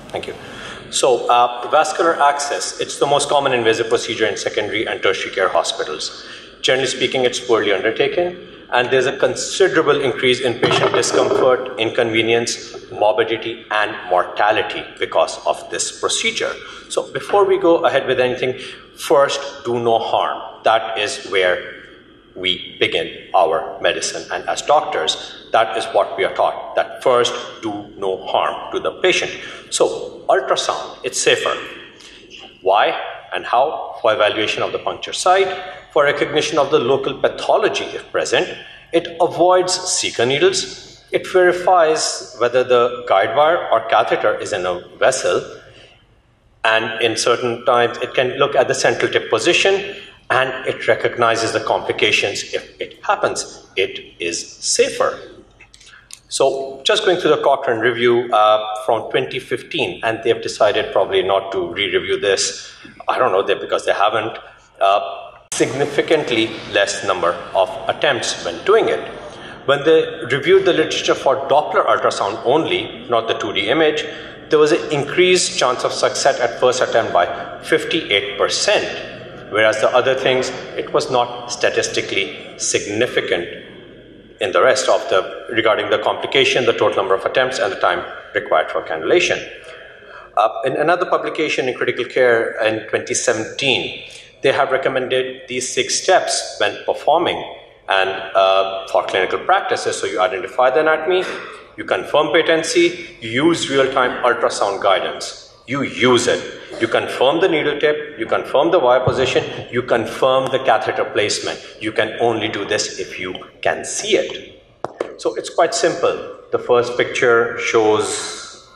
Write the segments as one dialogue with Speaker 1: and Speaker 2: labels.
Speaker 1: Thank you. So, vascular access, it's the most common invasive procedure in secondary and tertiary care hospitals. Generally speaking, it's poorly undertaken, and there's a considerable increase in patient discomfort, inconvenience, morbidity, and mortality because of this procedure. So, before we go ahead with anything, first, do no harm. That is where we begin our medicine, and as doctors, that is what we are taught, that first do no harm to the patient. So ultrasound, it's safer. Why and how? For evaluation of the puncture site, for recognition of the local pathology if present. It avoids Zika needles. It verifies whether the guide wire or catheter is in a vessel, and in certain times it can look at the central tip position, and it recognizes the complications if it happens. It is safer. So just going through the Cochrane review from 2015, and they've decided probably not to re-review this. I don't know, because they haven't. Significantly less number of attempts when doing it. When they reviewed the literature for Doppler ultrasound only, not the 2D image, there was an increased chance of success at first attempt by 58%. Whereas the other things, it was not statistically significant in the rest of regarding the complication, the total number of attempts, and the time required for cannulation. In another publication in critical care in 2017, they have recommended these 6 steps when performing and for clinical practices. So you identify the anatomy, you confirm patency, you use real-time ultrasound guidance. You use it. You confirm the needle tip, you confirm the wire position, you confirm the catheter placement. You can only do this if you can see it. So it's quite simple. The first picture shows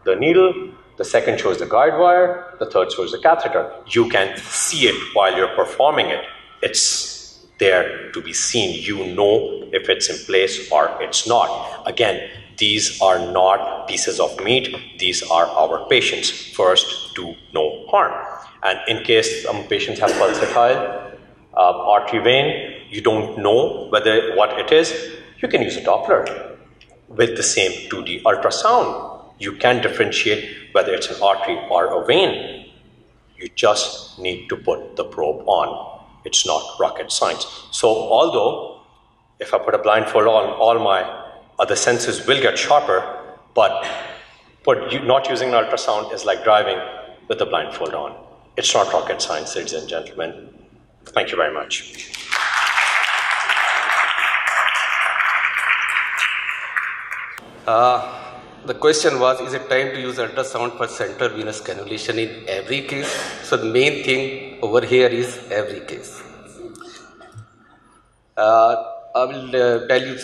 Speaker 1: the needle, the second shows the guide wire, the third shows the catheter. You can see it while you're performing it. It's there to be seen. You know if it's in place or it's not. Again, these are not pieces of meat. These are our patients. First, do no harm. And in case some patients have pulsatile artery vein, you don't know what it is, you can use a Doppler. With the same 2D ultrasound, you can differentiate whether it's an artery or a vein. You just need to put the probe on. It's not rocket science. So although if I put a blindfold on, all my other senses will get sharper, but not using an ultrasound is like driving with the blindfold on. It's not rocket science, ladies and gentlemen. Thank you very much.
Speaker 2: The question was, is it time to use ultrasound for central venous cannulation in every case? So the main thing over here is every case. I will tell you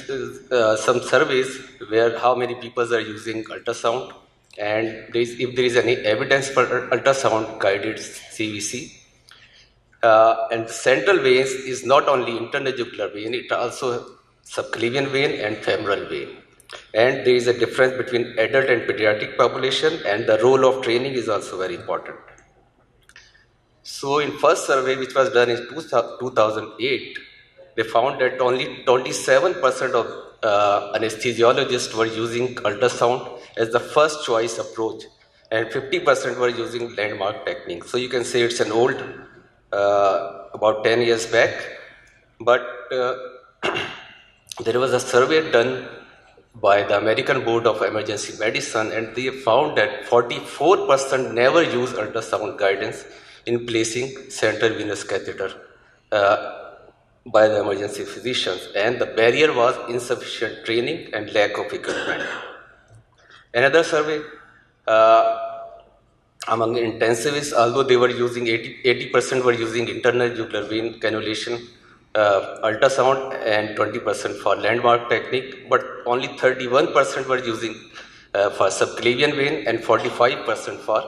Speaker 2: some surveys where how many people are using ultrasound, and if there is any evidence for ultrasound guided CVC. And central veins is not only interjugular vein, it also subclavian vein and femoral vein. And there is a difference between adult and pediatric population, and the role of training is also very important. So in first survey, which was done in 2008, they found that only 27% of anesthesiologists were using ultrasound as the first choice approach, and 50% were using landmark technique. So you can say it's an old, about 10 years back, but there was a survey done by the American Board of Emergency Medicine, and they found that 44% never use ultrasound guidance in placing central venous catheter by the emergency physicians, and the barrier was insufficient training and lack of equipment. Another survey among intensivists, although they were using 80% were using internal jugular vein cannulation ultrasound and 20% for landmark technique, but only 31% were using for subclavian vein and 45% for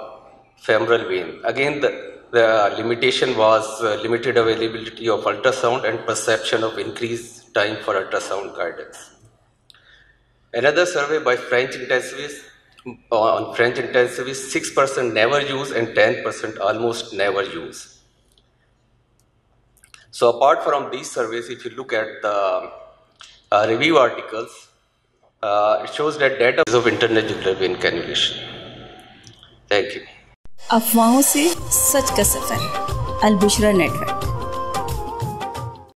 Speaker 2: femoral vein. Again, the limitation was limited availability of ultrasound and perception of increased time for ultrasound guidance. Another survey by French intensivists, on French intensivists, 6% never use and 10% almost never use. So apart from these surveys, if you look at the review articles, it shows that data of internal jugular vein cannulation. Thank you.
Speaker 3: अफवाहों से सच का सफर, अलबुशरा network.